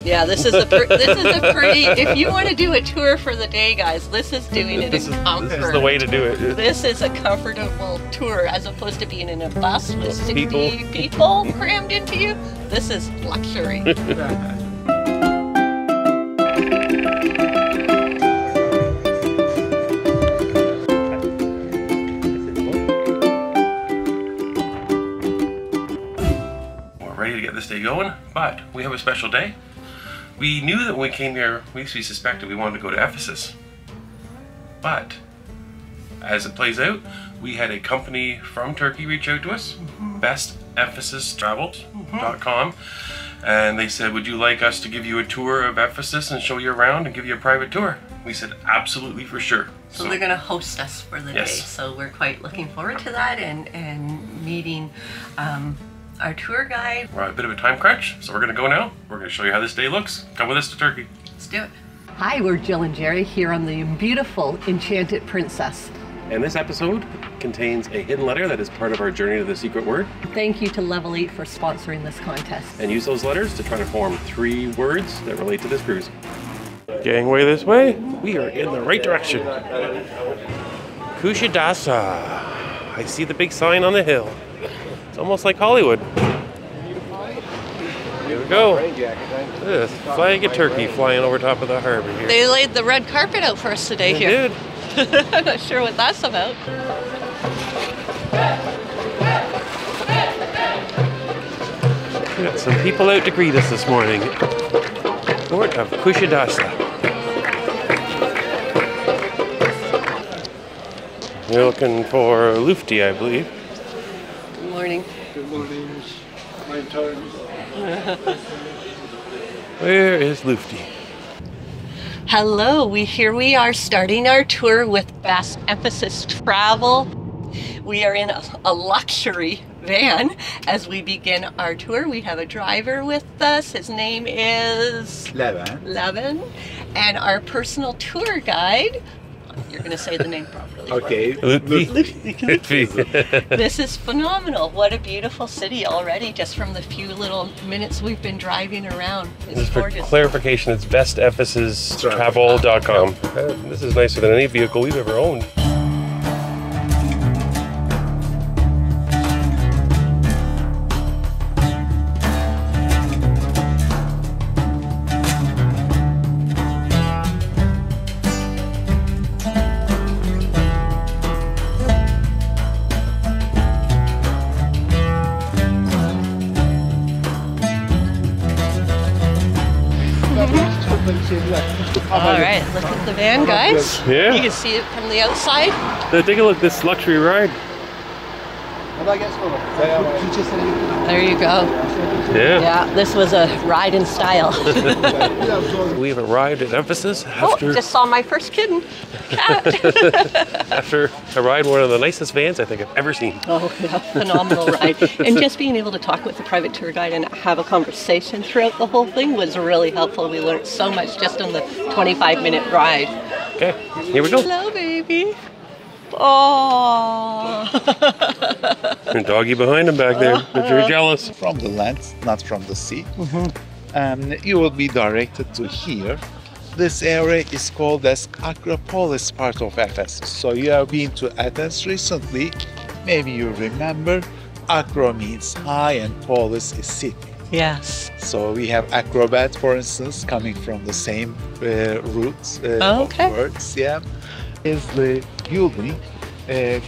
Yeah, this is a pretty. If you want to do a tour for the day, guys, this is doing it in comfort. This is the way to do it. This is a comfortable tour as opposed to being in a bus with 60 people crammed into you. This is luxury. Ready to get this day going, but we have a special day. We knew that when we came here, we suspected we wanted to go to Ephesus. But as it plays out, we had a company from Turkey reach out to us, bestephesustravel.com, and they said, would you like us to give you a tour of Ephesus and show you around and give you a private tour? We said, absolutely, for sure. So they're going to host us for the day, so we're quite looking forward to that and meeting our tour guide. We're on a bit of a time crunch, so we're going to go now. We're going to show you how this day looks. Come with us to Turkey. Let's do it. Hi, we're Jill and Jerry here on the beautiful Enchanted Princess. And this episode contains a hidden letter that is part of our journey to the secret word. Thank you to Level 8 for sponsoring this contest. And use those letters to try to form 3 words that relate to this cruise. Gangway this way. We are in the right direction. Kusadasi. I see the big sign on the hill. It's almost like Hollywood. Here we go. This flag of Turkey flying over top of the harbor here. They laid the red carpet out for us today here. They did. I'm not sure what that's about. We got some people out to greet us this morning. Port of Kusadasi. We're looking for Lufti, I believe. Good morning. Good morning. My turn. Where is Lufti? Hello, here we are starting our tour with Best Ephesus Travel. We are in a luxury van as we begin our tour. We have a driver with us. His name is Levin. And our personal tour guide. You're going to say the name properly. Okay. This is phenomenal. What a beautiful city already, just from the few little minutes we've been driving around. It's Just for gorgeous. clarification, it's bestephesustravel.com. This is nicer than any vehicle we've ever owned. All right, look at the van, guys. Yeah. You can see it from the outside. Take a look at this luxury ride. There you go. Yeah. Yeah, this was a ride in style. We've arrived at Ephesus after, just saw my first kitten. Cat. after a ride in one of the nicest vans I think I've ever seen. Oh, yeah, phenomenal ride. And just being able to talk with the private tour guide and have a conversation throughout the whole thing was really helpful. We learned so much just on the 25-minute ride. Okay, here we go. Hello, baby. Oh. And doggy behind him back there, but you're jealous. From the land, not from the sea. You will be directed to here. This area is called as Acropolis part of Ephesus. So you have been to Athens recently. Maybe you remember, Acro means high and polis is city. Yes. So we have acrobat, for instance, coming from the same roots of words. Yeah, is the building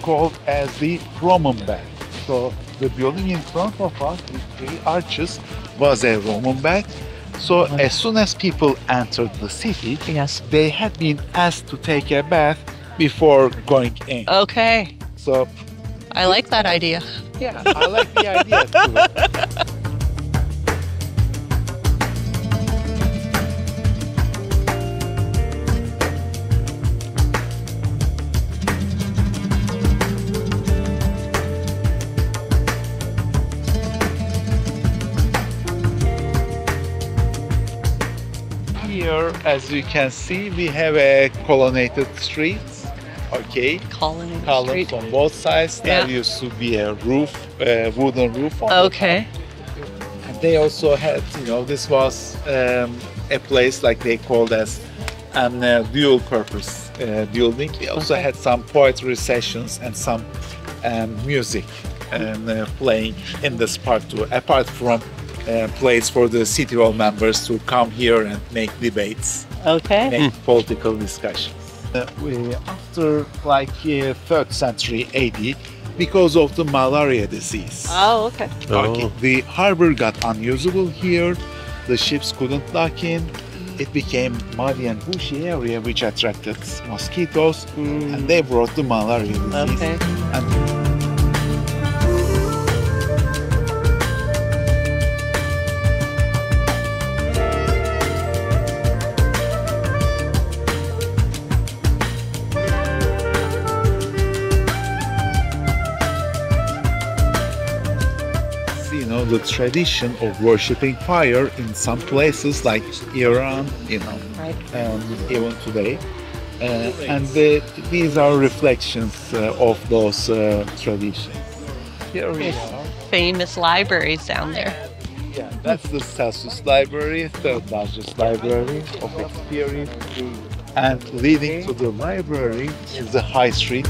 called as the Roman bath. So the building in front of us with 3 arches was a Roman bath. So as soon as people entered the city, they had been asked to take a bath before going in. Okay. So I like that idea. yeah, I like the idea too. Here, as you can see, we have a colonnaded streets. Okay, Columns on both sides. There used to be a roof, wooden roof. On Okay. And they also had, this was a place like they called as a dual purpose building. They also had some poetry sessions and some music and playing in this part too, apart from place for the city hall members to come here and make debates, make political discussions. After like 3rd century AD, because of the malaria disease. Oh, okay. The harbor got unusable here. The ships couldn't dock in. It became muddy and bushy area, which attracted mosquitoes, and they brought the malaria disease. The tradition of worshipping fire in some places like Iran, and even today. These are reflections of those traditions. Here we are. Famous libraries down there. Yeah, that's the Celsus Library, third largest library of experience. And leading to the library is the High Street.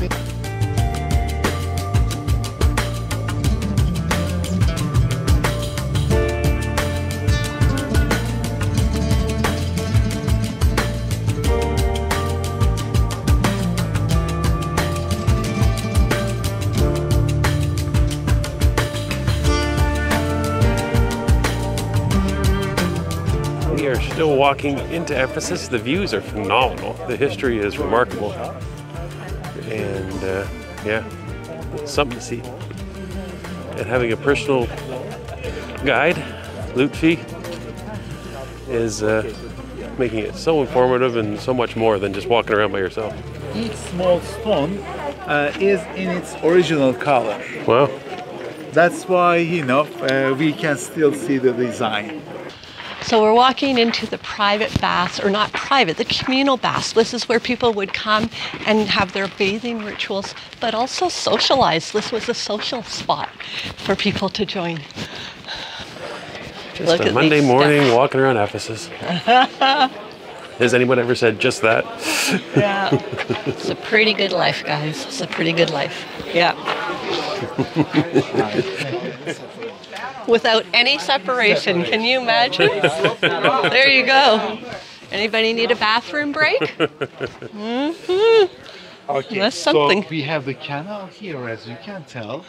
We are still walking into Ephesus. The views are phenomenal. The history is remarkable. And yeah, something to see. And having a personal guide, Lutfi, is making it so informative and so much more than just walking around by yourself. Each small stone is in its original color. Wow. That's why, we can still see the design. So we're walking into the private baths, or not private, the communal baths. This is where people would come and have their bathing rituals, but also socialize. This was a social spot for people to join. Just a Monday morning walking around Ephesus. Has anyone ever said just that? Yeah. It's a pretty good life, guys. It's a pretty good life. Yeah. Without any separation. Can you imagine? There you go. Anybody need a bathroom break? Okay, that's something. So we have the canal here, as you can tell.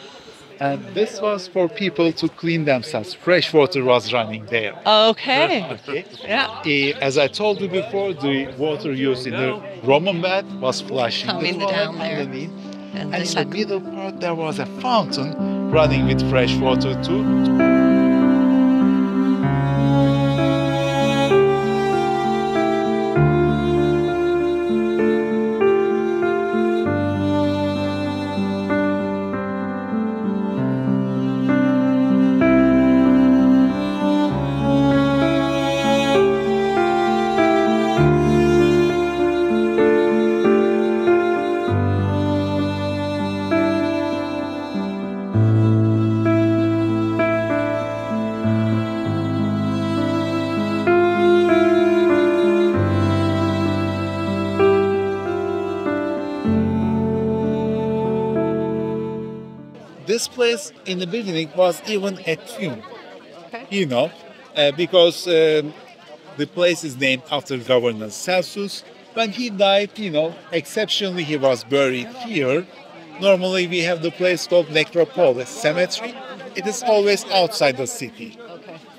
And this was for people to clean themselves. Fresh water was running there. Okay. Yeah. As I told you before, the water used in the Roman bath was flushing coming down there. underneath. And in the middle part, there was a fountain running with fresh water too. This place in the beginning was even a tomb, because the place is named after Governor Celsus. When he died, exceptionally he was buried here. Normally we have the place called Necropolis Cemetery. It is always outside the city.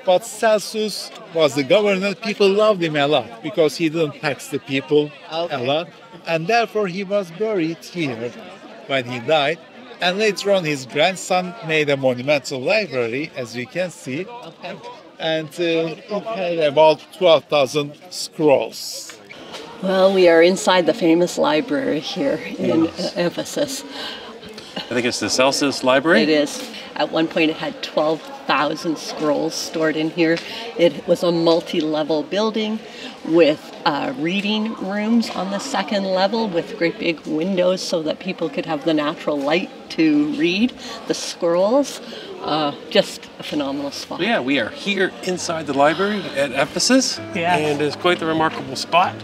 But Celsus was the governor. People loved him a lot because he didn't tax the people a lot. And therefore he was buried here when he died. And later on, his grandson made a monumental library, as we can see. And it had about 12,000 scrolls. Well, we are inside the famous library here in Ephesus. I think it's the Celsus Library? It is. At one point, it had 12,000 scrolls stored in here. It was a multi-level building with reading rooms on the second level with great big windows so that people could have the natural light to read the scrolls. Just a phenomenal spot. So yeah, we are here inside the library at Ephesus. Yeah. And it's quite the remarkable spot.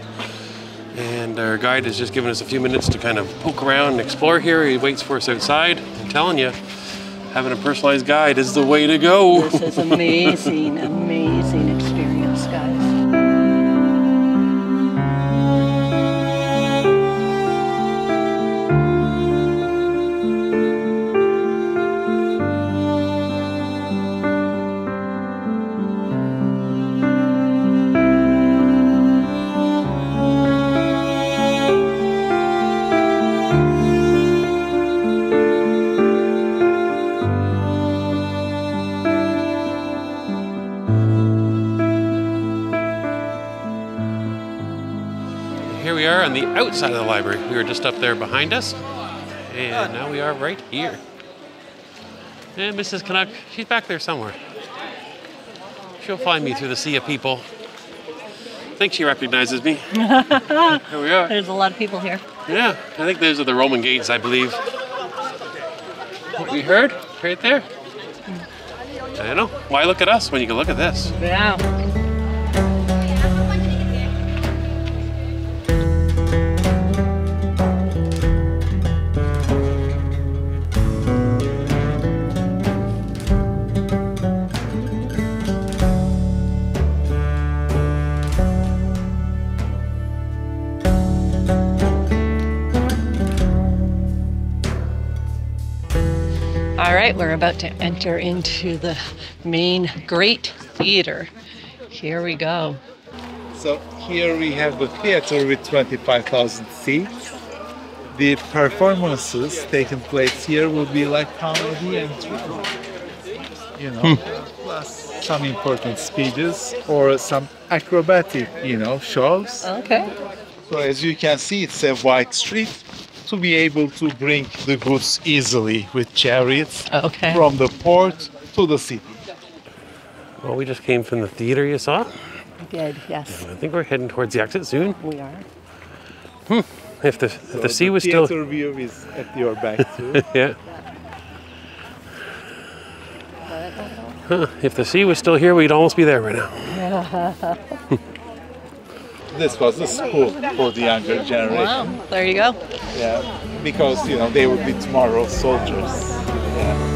And our guide has just given us a few minutes to kind of poke around and explore here. He waits for us outside. I'm telling you, having a personalized guide is the way to go. This is amazing, amazing experience, guys. Here we are on the outside of the library. We were just up there behind us, and now we are right here. And Mrs. Canuck, she's back there somewhere. She'll find me through the sea of people. I think she recognizes me. Here we are. There's a lot of people here. Yeah, I think those are the Roman gates, I believe. What we heard right there? I know. Why look at us when you can look at this? Yeah. All right, we're about to enter into the main Great Theater. Here we go. So here we have the theater with 25,000 seats. The performances taking place here will be like comedy and drama. You know, plus some important speeches or some acrobatic, shows. Okay. So as you can see, it's a wide street to be able to bring the goods easily with chariots from the port to the city. Well, we just came from the theater, you saw? We did, yes. I think we're heading towards the exit soon. We are. If the sea was still... The theater view is at your back too. Yeah. If the sea was still here, we'd almost be there right now. This was the school for the younger generation. Wow, there you go. Yeah, because they would be tomorrow's soldiers. Yeah.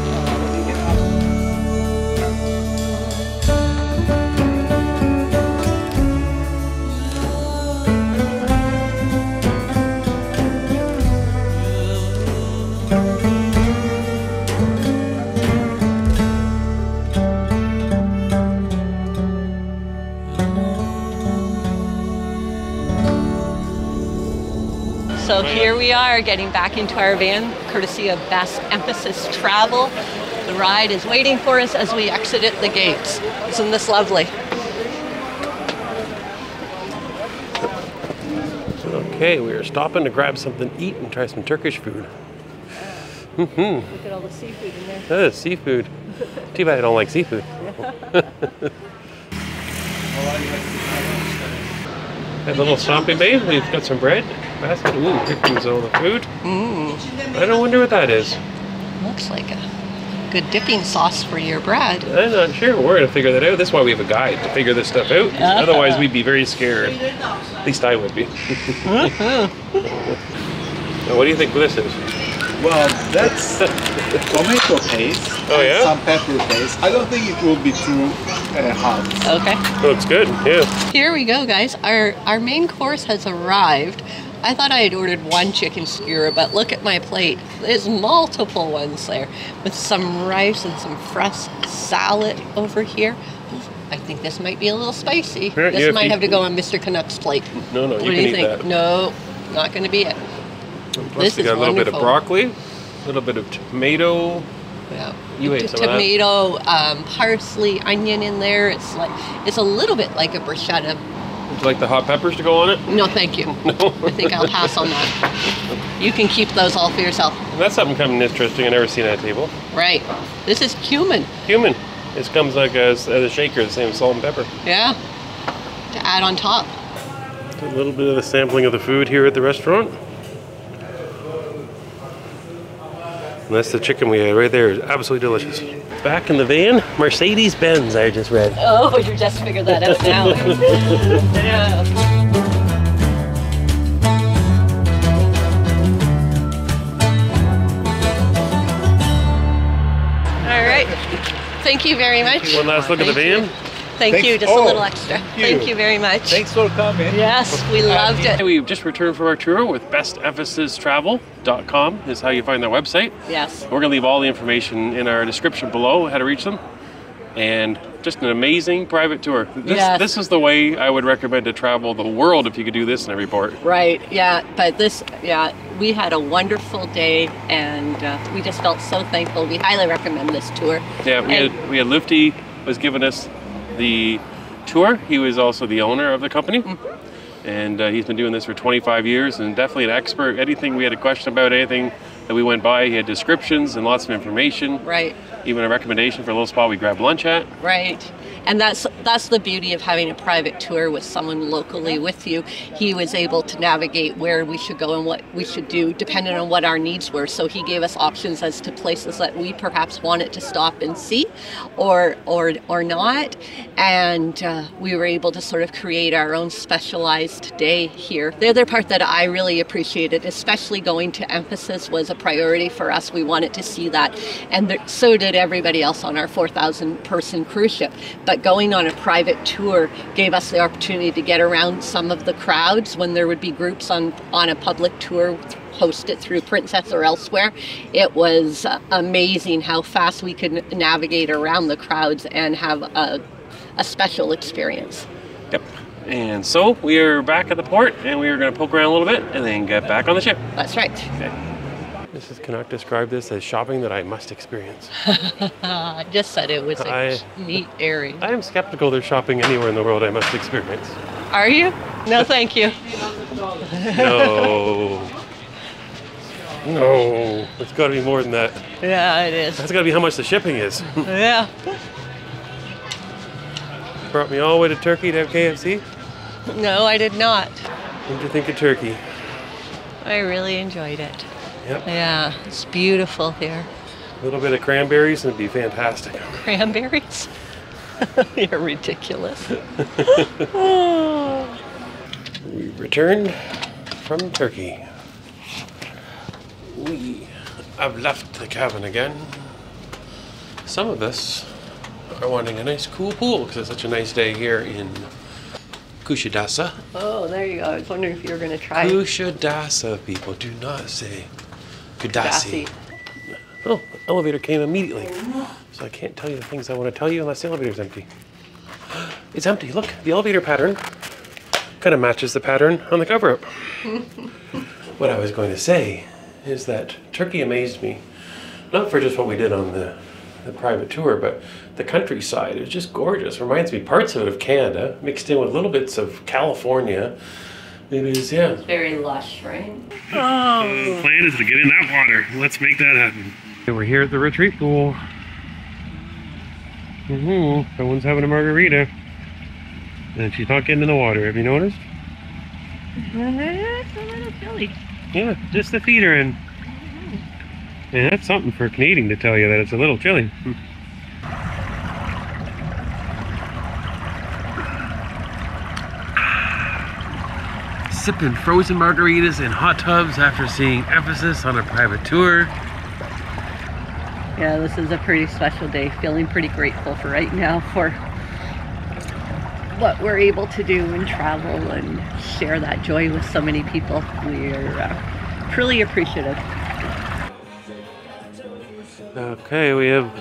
So here we are getting back into our van, courtesy of Best Emphasis Travel. The ride is waiting for us as we exited the gates. Isn't this lovely? Okay, we are stopping to grab something to eat and try some Turkish food. Look at all the seafood in there. That is seafood. Too bad I don't like seafood. That little shopping bay, we've got some bread, basket. Ooh, here comes all the food. I don't wonder what that is. Looks like a good dipping sauce for your bread. I'm not sure. We're going to figure that out. That's why we have a guide to figure this stuff out. Otherwise, we'd be very scared. At least I would be. Now, what do you think this is? Well, that's tomato paste. Oh, yeah? Some pepper paste. I don't think it will be too hot. Okay. Looks good, yeah. Here we go, guys. Our main course has arrived. I thought I had ordered one chicken skewer, but look at my plate. There's multiple ones there with some rice and some fresh salad over here. I think this might be a little spicy. Yeah, this might have to go on Mr. Canuck's plate. No, what you do can you eat think? that. No, not going to be it. Plus This we is got a little bit of wonderful. broccoli, a little bit of tomato. Yeah. You ate some of that. Tomato, parsley, onion in there. It's a little bit like a bruschetta. Would you like the hot peppers to go on it? No, thank you. No. I think I'll pass on that. You can keep those all for yourself. That's something kind of interesting I've never seen at a table. Right. This is cumin. Cumin. This comes like as a shaker, the same salt and pepper. Yeah. To add on top. A little bit of the sampling of the food here at the restaurant. And that's the chicken we had right there. It's absolutely delicious. back in the van. Mercedes-Benz, I just read. Oh, you just figured that out now. Yeah. All right. Thank you very much. One last look at the van. Thank you, just a little extra. Thank you very much. Thanks for coming. Yes, we loved it. We've just returned from our tour with bestephesustravel.com is how you find their website. Yes. We're gonna leave all the information in our description below, how to reach them. And just an amazing private tour. This is the way I would recommend to travel the world if you could do this in every port. Right, yeah, but we had a wonderful day and we just felt so thankful. We highly recommend this tour. Yeah, we had Lufty was giving us the tour. He was also the owner of the company. And he's been doing this for 25 years and definitely an expert. Anything we had a question about, anything that we went by, he had descriptions and lots of information. Right. Even a recommendation for a little spot we grabbed lunch at. Right. And that's the beauty of having a private tour with someone locally with you. He was able to navigate where we should go and what we should do depending on what our needs were. So he gave us options as to places that we perhaps wanted to stop and see or not. And we were able to sort of create our own specialized day here. The other part that I really appreciated, especially going to Ephesus, was a priority for us. We wanted to see that. And so did everybody else on our 4,000 person cruise ship. But going on a private tour gave us the opportunity to get around some of the crowds when there would be groups on a public tour hosted through Princess or elsewhere. It was amazing how fast we could navigate around the crowds and have a special experience. Yep. And so we are back at the port and we are going to poke around a little bit and then get back on the ship. That's right. Okay. Mrs. Canuck described this as shopping that I must experience. I just said it was a neat area. I am skeptical there's shopping anywhere in the world I must experience. Are you? No, thank you. No. No. It's got to be more than that. Yeah, it is. That's got to be how much the shipping is. Yeah. Brought me all the way to Turkey to have KFC? No, I did not. What did you think of Turkey? I really enjoyed it. Yep. Yeah, it's beautiful here. A little bit of cranberries and it'd be fantastic. Cranberries? You're ridiculous. We returned from Turkey. We have left the cabin again. Some of us are wanting a nice cool pool because it's such a nice day here in Kusadasi. Oh, there you go. I was wondering if you were going to try Kusadasi, people. Do not say Kusadasi. Oh, the elevator came immediately. So I can't tell you the things I want to tell you unless the elevator's empty. It's empty. Look, the elevator pattern kind of matches the pattern on the cover-up. What I was going to say is that Turkey amazed me. Not for just what we did on the private tour, but the countryside is just gorgeous. Reminds me parts of it of Canada, mixed in with little bits of California. It is, yeah. It's very lush, right? Oh. The plan is to get in that water. Let's make that happen. We're here at the retreat pool. Someone's having a margarita. And she's not getting in the water. Have you noticed? It's a little chilly. Yeah, just the feet are in. And that's something for a Canadian to tell you that it's a little chilly. Sipping frozen margaritas in hot tubs after seeing Ephesus on a private tour. Yeah, this is a pretty special day. Feeling pretty grateful for right now for what we're able to do and travel and share that joy with so many people. We are truly appreciative. Okay, we have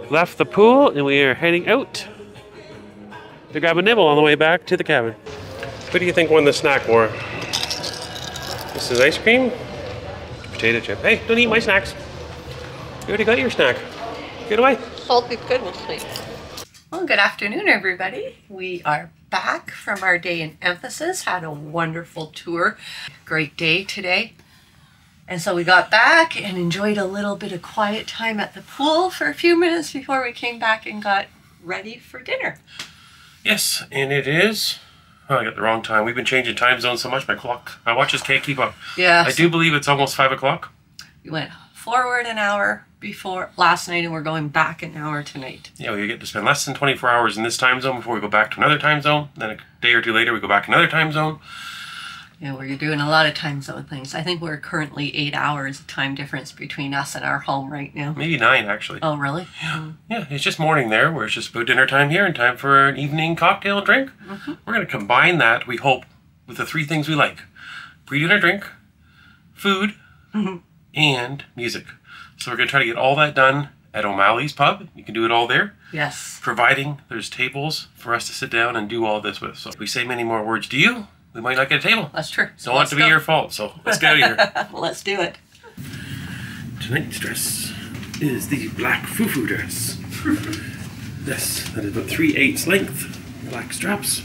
left the pool and we are heading out to grab a nibble on the way back to the cabin. Who do you think won the snack war? This is ice cream, potato chip. Hey, don't eat my snacks. You already got your snack. Get away. Salty's good with sweet. Well, good afternoon, everybody. We are back from our day in Ephesus. Had a wonderful tour. Great day today. And so we got back and enjoyed a little bit of quiet time at the pool for a few minutes before we came back and got ready for dinner. Yes, and it is... Oh, I got the wrong time. We've been changing time zones so much, my watches can't keep up. Yeah. I do believe it's almost 5 o'clock. You went forward an hour before last night, and we're going back an hour tonight. Yeah, we get to spend less than 24 hours in this time zone before we go back to another time zone. Then a day or two later, we go back another time zone. Yeah, we're doing a lot of time zone things. I think we're currently 8 hours of time difference between us and our home right now. Maybe 9, actually. Oh, really? Yeah, yeah, it's just morning there, where it's just about dinner time here and time for an evening cocktail and drink. We're going to combine that, we hope, with the 3 things we like. Pre-dinner drink, food, and music. So we're going to try to get all that done at O'Malley's Pub. You can do it all there. Yes. Providing there's tables for us to sit down and do all this with. So if we say many more words to you, we might not get a table. That's true. Don't want it to be your fault, so let's get out of here. Let's do it. Tonight's dress is the black fufu dress. This, that is about 3/8 length, black straps,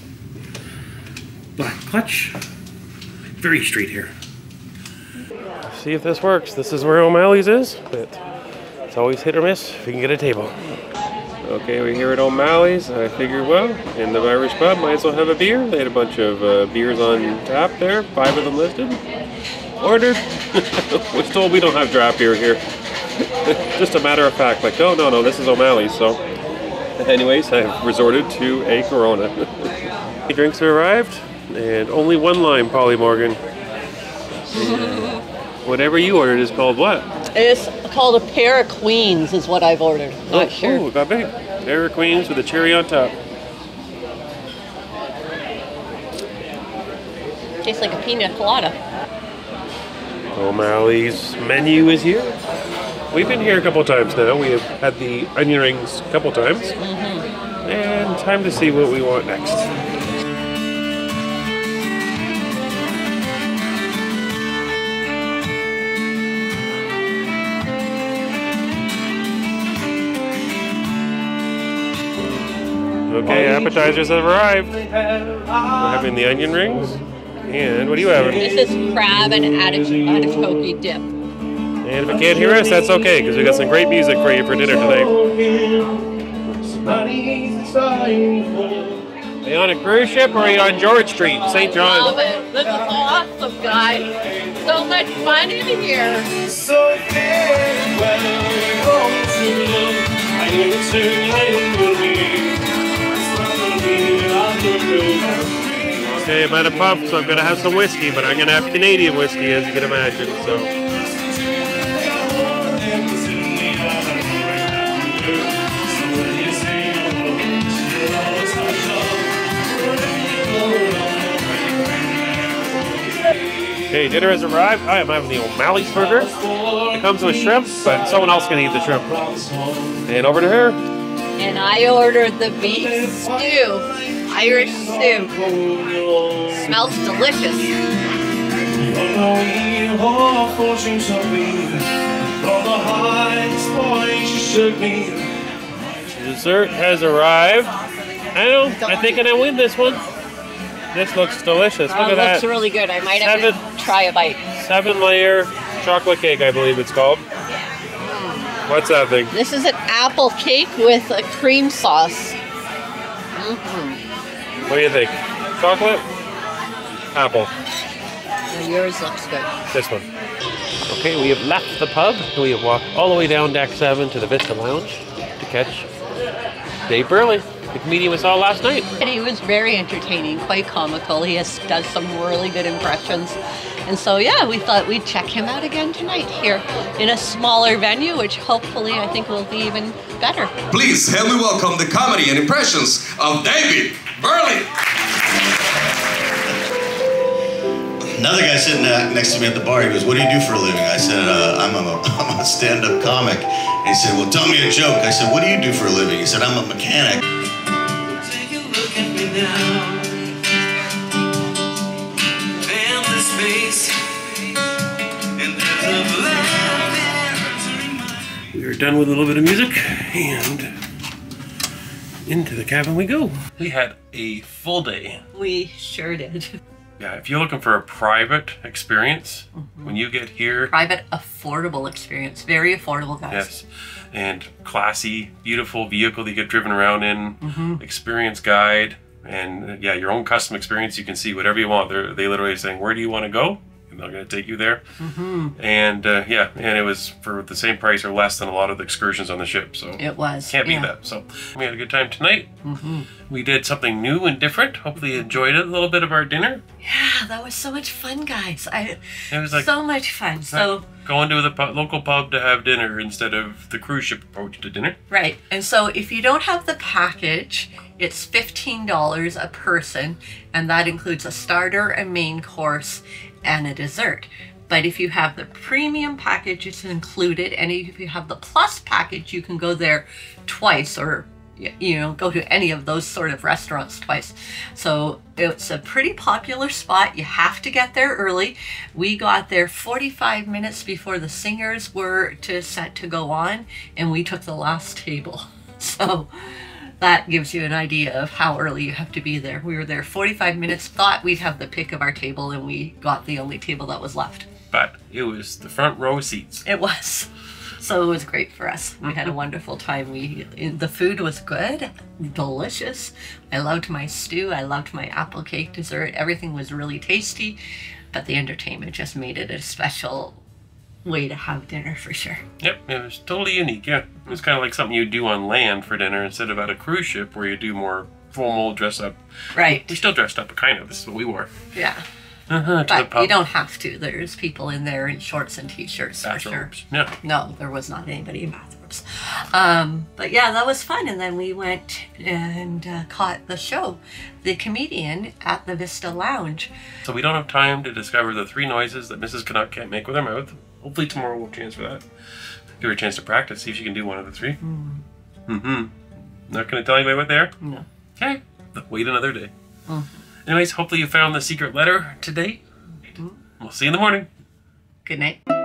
black clutch, very straight hair. See if this works. This is where O'Malley's is, but it's always hit or miss if you can get a table. Okay, we're here at O'Malley's. I figured, well, in the Irish pub, might as well have a beer. They had a bunch of beers on tap there, 5 of them listed. Ordered. We're told we don't have draft beer here. Just a matter of fact, like, no, this is O'Malley's, so. Anyways, I've resorted to a Corona. The drinks have arrived, and only 1 lime, Polly Morgan. Whatever you ordered is called what? It's called a pair of queens is what I've ordered. Not sure. Oh, got big. Pair of queens with a cherry on top. Tastes like a pina colada. O'Malley's menu is here. We've been here a couple times now. We have had the onion rings a couple times. And time to see what we want next. Okay, appetizers have arrived. We're having the onion rings. And what are you having? This is crab and artichoke dip. And if you can't hear us, that's okay, because we got some great music for you for dinner tonight. Are you on a cruise ship or are you on George Street, St. John? Love it. This is awesome, guys. So much fun in here. So Okay, I'm at a pub, so I'm going to have some whiskey, but I'm going to have Canadian whiskey, as you can imagine, so. Okay, dinner has arrived. I am having the O'Malley's burger. It comes with shrimp, but someone else can eat the shrimp. And over to her. And I ordered the beef stew. Irish stew. Smells delicious. Dessert has arrived. I think I'm gonna win this one. This looks delicious. Look at that. Looks really good. I might have to try a bite. 7-layer chocolate cake, I believe it's called. What's that thing? This is an apple cake with a cream sauce. What do you think? Chocolate? Apple. Now yours looks good. This one. Okay, we have left the pub. We have walked all the way down deck 7 to the Vista Lounge to catch Dave Burley, the comedian we saw last night. And he was very entertaining, quite comical. He does some really good impressions. And so, yeah, we thought we'd check him out again tonight here in a smaller venue, which hopefully I think will be even better. please help me welcome the comedy and impressions of David Burley. Another guy sitting next to me at the bar, he goes, "What do you do for a living?" I said, I'm a stand-up comic. And he said, "Well, tell me a joke." I said, "What do you do for a living?" He said, "I'm a mechanic." Take a look at me now. Empty space. And there's a black there. We are done with a little bit of music, and into the cabin we go. We had a full day. We sure did. Yeah, if you're looking for a private experience, when you get here. Private, affordable experience. Very affordable, guys. Yes. And classy, beautiful vehicle that you get driven around in, experience guide, and yeah, your own custom experience. You can see whatever you want. They literally saying, where do you want to go? and they're going to take you there. And yeah, and it was for the same price or less than a lot of the excursions on the ship. So it was. Can't beat that. So we had a good time tonight. We did something new and different. Hopefully you enjoyed it. A little bit of our dinner. Yeah, that was so much fun, guys. It was like so much fun. So going to the local pub to have dinner instead of the cruise ship approach to dinner. Right. And so if you don't have the package, it's $15 a person, and that includes a starter, a main course, and a dessert. But if you have the premium package, it's included, and if you have the plus package, you can go there twice, or you know, go to any of those sort of restaurants twice. So it's a pretty popular spot. You have to get there early. We got there 45 minutes before the singers were set to go on, and we took the last table. So that gives you an idea of how early you have to be there. We were there 45 minutes, thought we'd have the pick of our table, and we got the only table that was left. But it was the front row seats. It was. So it was great for us. We had a wonderful time. The food was good, delicious. I loved my stew. I loved my apple cake dessert. Everything was really tasty, but the entertainment just made it a special way to have dinner for sure. Yep, it was totally unique. Yeah, it was kind of like something you do on land for dinner instead of at a cruise ship where you do more formal dress up. Right. We still dressed up, kind of. This is what we wore. Yeah. But you don't have to. There's people in there in shorts and t-shirts for sure. Yeah. No, there was not anybody in bathrobes. But yeah, that was fun. And then we went and caught the show, The Comedian, at the Vista Lounge. So we don't have time to discover the 3 noises that Mrs. Canuck can't make with her mouth. Hopefully tomorrow we'll have a chance for that. Give her a chance to practice, see if she can do one of the 3. Not going to tell anybody what they are? No. Okay. Wait another day. Anyways, hopefully you found the secret letter today. We'll see you in the morning. Good night.